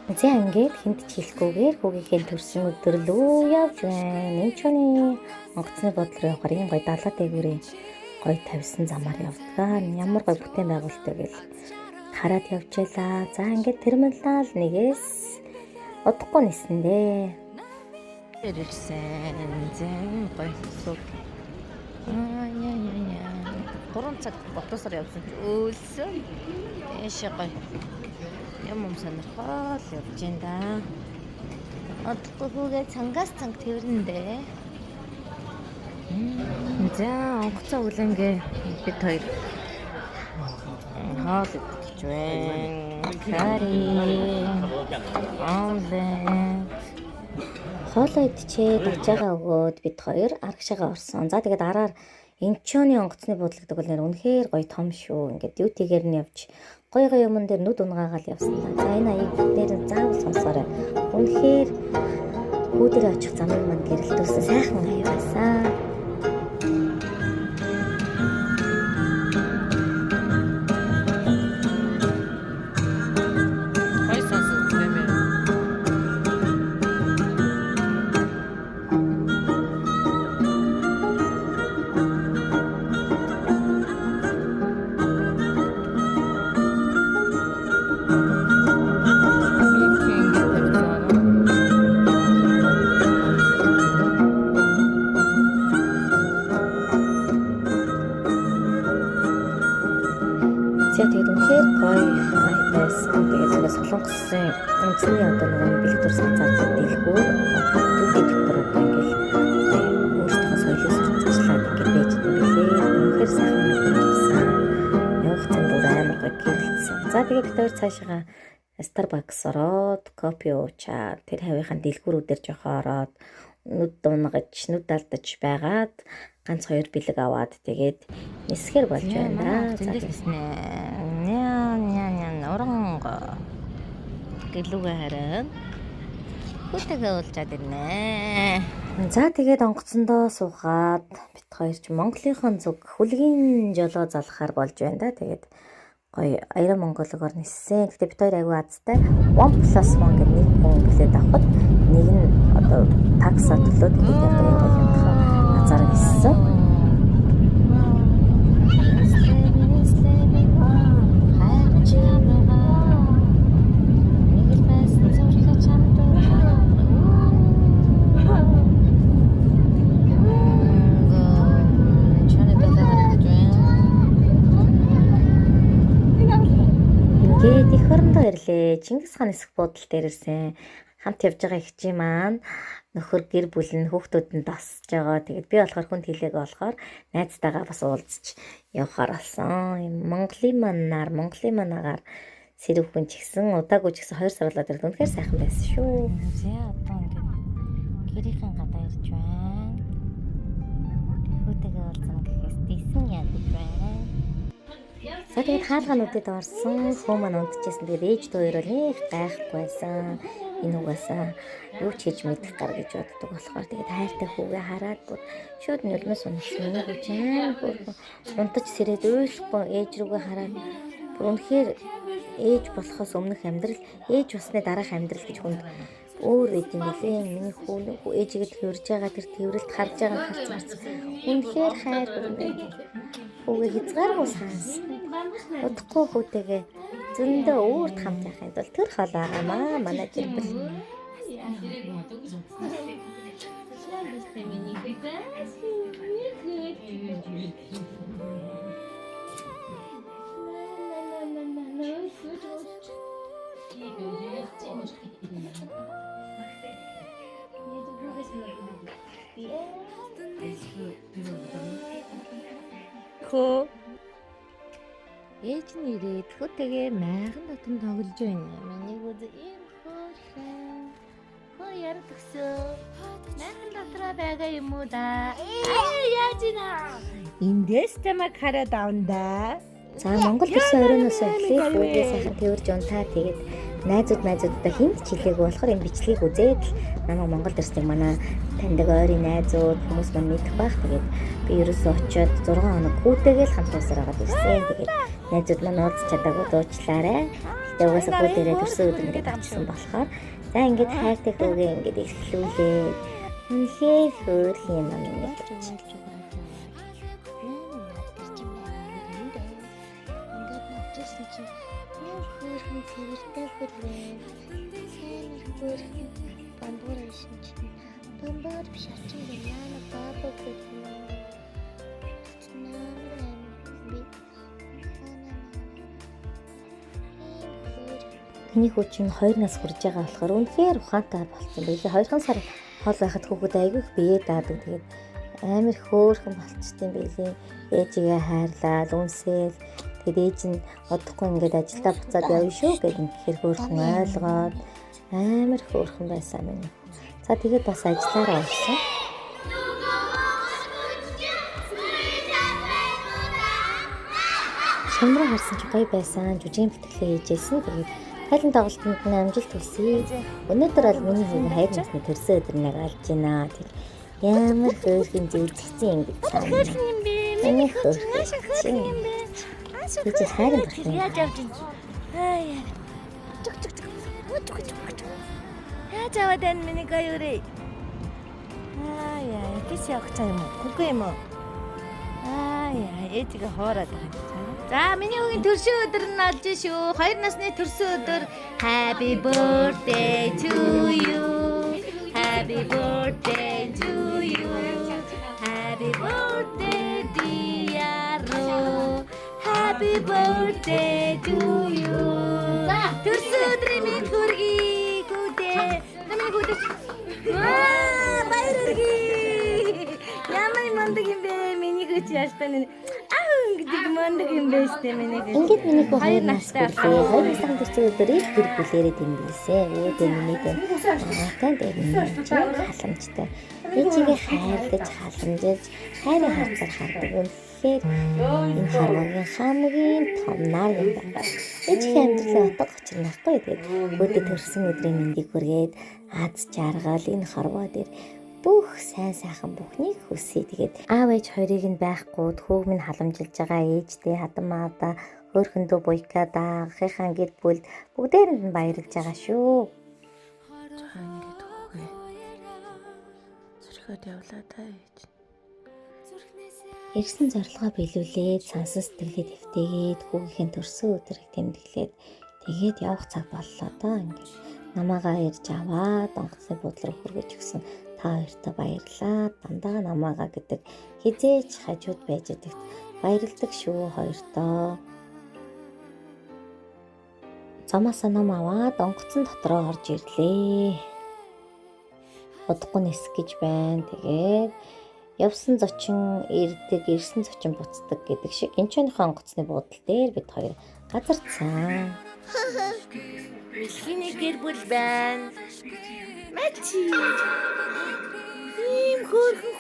За ингээд хүнд ч хэлэхгүйгээр хүүгийнхээ төрсөн өдөр лөө явж байна. Эмчооны онгоцны бодлоор явахаар ийм гоё далаа дээгүүрийн гоё тавьсан замаар явдгаа. Ямар гоё бүтээн байгуулалтай гэл хараад явжээлаа. За ингээд терминал нэгээс удахгүй ниснэ. Ирсэн. Зэн гоё суг. Яа. 3 цаг ботосоор явсан ч өөлсөн. Эшээ гоё. Юм сонирхол явж байна да. Одохгүй хүүгээ цангаас цанг тэрнэндээ. За онгоцоо үлэнгээ бид хоёр хоол идэж байна. Кари. Омлет. Хоолоо идчихээд ачаагаа өгөөд бид хоёр аргашаага орсон. За тэгээд араар эмчооны онгоцны бодлогдог бол нэр үнэхээр гоё том шүү. Ингээд дьютигээр нь явж гоё юмн дээр нүд унгаагаал явсан да. За энэ аяг дээр заавал сонсоорой. Үнэхээр үүдээр очих замыг манд гэрэлтүүлсэн сайхан аяг байсан. Тэгээд үнэхээр гоё байсан. Тэгээд зүгээр солонгосын үндэсний одоо нөгөө бэлэг дурс хязгаарлалт дэлгүүр дүүтэй доктор одоо ингээл өөрсдөө соёлыг сурталчлаад ингээд байж байгаа юм билээ. Үнэхээр сайхан мэдсэн. Явах зам бүр амар гоё гэрэлтсэн. За тэгээд бид хоёр цаашаа Starbucks ороод кофе уучаад тэр хавийнхаа дэлгүүрүүдээр жохоо ороод нүд дунгаж, нүд алдаж байгаад ганц хоёр бэлэг аваад тэгээд нисгэр болж байна да. За тэгснэ. Оронго. Гэлүүгээ харин хүүтэйгээ уулзаад ирнэ. За тэгээд онгоцондоо суугаад бит хоёр ч Монголынхон зүг хүлгийн жолоо залхахаар болж байна да. Тэгээд гоё Аяра Монголоор ниссэн. Гэтэ бит хоёр аягүй азтай. OnePlus One гэдэг нэг хүн билет авахад нэг нь одоо такса төлөө тэгээд одоо юм азар гиссэн. Тэгээд их хорондоо ирлээ. Чингис хаан эсэх буудлын дээр ирсэн. Хамт явж байгаа ихчи маань нөхөр гэр бүл нь хүүхдүүд нь дасж байгаа. Тэгээд би болохоор хүнд хэлээг болохоор найзтайгаа бас уулзч явахаар болсон. Монголын манагаар сэрэг хүн ч гэсэн удаагүй ч гэсэн 2 сар болоод ирээд үнэхээр сайхан байсан шүү. За одоо ингээд гэрийнхэн гадаа ирж байна. Хүүтэйгээ уулзсан гэхээс тийсэн ядаж байна. За тэгээд хаалгануудад орсон. Хөө маань унтчихсан. Тэгээд ээж дүү хоёр нэг гайхгүй байсан. Энэ угаасаа юу ч хийж мэдэх гар гэж боддог болохоор тэгээд хайртай хүүгээ хараад бүр шууд нөлмөс унасан. Нэг үчэн бүр унтаж сэрээд уйлахгүй ээж рүүгээ хараад бүр үнэхээр ээж болохоос өмнөх амьдрал, ээж болсны дараах амьдрал гэж хүнд өөр үед юм лээ. Миний хүү ээжигээ тэрж байгаа тэр тэрвэрлт харж байгаа харцсан. Үнэхээр хайр хүрнэ. Хүүгээ хязгааргүй санс. Удахгүй хүүтэйгээ зөндөө өөрт хамт яхахын тулд тэр хол байгаамаа манай жирбэл. Хөө ээж нь ирээд хүүтэйгээ майхан дотн тоглож байна. Миний хүүд ийм хөөрхөн. Хөө яар тгсөө. Майхан дотроо байгаа юм уу да? Яаж ийна? Эндээс тамаг хараад авна. За Монгол төрсөн оройноос эхлээд хүүгээ сайхан тэрж унтаа тэгээд найзуудтай хинт ч хэлээгүй болохоор энэ бичлэгийг үзээд намайг Монгол төрснийг манай таньдаг ойрын найзууд хүмүүс маань мэдэх байх. Тэгээд би ерөөсөө очиод 6 хоног хүүтэйгээ л хамт байсаар байгаа гэсэн. Тэгээд найзууд маань уулзч чадаагүй дуучлаарай. Тэгээ угаасаа гол дээрээ төрсөн өдөр ингээд авчихсан болохоор за ингээд хайртай хөөгээ ингээд эхлүүлээ. Үнэхээр хөөх юм аа миний гэж. Бамбар биш ачин яана баба гэх юм. Миний хүү чинь 2 нас хүрж байгаа болохоор үнэхээр ухаантай болсон байлээ. 2 сар хол байхад хүүхэд айгүй их бие даадаг. Тэгээд амар хөөрхөн болчтой байлээ. Ээжигээ хайрлаад үнсээл. Тэгээд ээж нь одохгүй ингээд ажилдаа буцаад явна шүү гэдэг ингээд хөөрхөн ойлгоод амар хөөрхөн байсан миний. За тэгээд бас ажиллаараа орсон. Шамраа харсан чи гоё байсан. Жүжигэн битгэлээ хийжсэн. Тэгээд тайлан тоглолтод нь амжилт хүсье. Өнөөдөр бол миний хийх хайр насны төрсөн өдөр нэг алж байна. Тэг ямар хөөрхөн зүйлцсэн юм гэж санаа. Миний хөөрхөн юм бэ? Чи хайрын болох юм. Яаж явж ин. Аа. Чук. Яаж аваад энэ миний гайрыг. Аа, гэж явах юм уу? Үгүй юм уу? Аа, ээжигээ хоороод байгаа. За миний өгийн төрсөн өдөр нь олж шүү. 2 насны төрсөн өдөр. Happy birthday to you. Happy birthday to you. Happy birthday dear. Happy birthday to you. Төрсөн өдрийн минь хүргэе. Гүдээ. Намайг гүдээ. Ваа, баярлалаа. Ямар мундаг юм бэ? Миний гүч ястан. Гэдэг мундаг юм байна штэ миний гүч. Ингээд миний хүү 2 настай боллоо. 2 настай төрсөн өдөр их гэр бүлээрээ тэмдэглэсэн. Өөдөө миний дэм. Аатай дэм. Халамжтай. Ээжигээ хайрлаж, халамжилж, хайрын хацар хардаг. Үнэхээр энэ харвагийн хамгийн том нар юм байна. Ээжигээ амьдралаа утга учир нартай гэдэг. Өөдөө төрсөн өдрийн мэндийг хүргээд аз жаргал энэ харваа дээр бүх сайн сайхан бүхнийг хүсье. Тэгээд аав ээж хоёрыг нь байхгүй хөөг минь халамжилж байгаа ээжтэй хадамаада хөөрхөндөө буйкада ахыхаа гэр бүл бүгдээрэнд нь баярлж байгаа шүү. За ингээд хөөе. Зөрхөд явлаа та ээж. Ирсэн зорилгоо биелүүлээд сансан сэтгэлээ твтээгээд хүүгийнхэн төрсөн өдрийг тэмдэглээд тэгээд явах цаг боллоо доо ингээд. Намаагаа ирж аваад онгоцны буудлын хүргэж өгсөн та хоёртаа баярлаа. Дандаа намаагаа гэдэг хизээж хажууд байж идэгт баярлдаг шүү хоёртоо. Замаасаа нам аваад онгоцон дотроо орж ирлээ. Удахгүй нисэх гэж байна. Тэгээд явсан зочин ирдэг, ирсэн зочин буцдаг гэдэг шиг энэ ч онгоцны буудлын дээр бид хоёр газарцсан. Мэлхиний гэр бүл байна. Мачи. Ийм хөөрхөн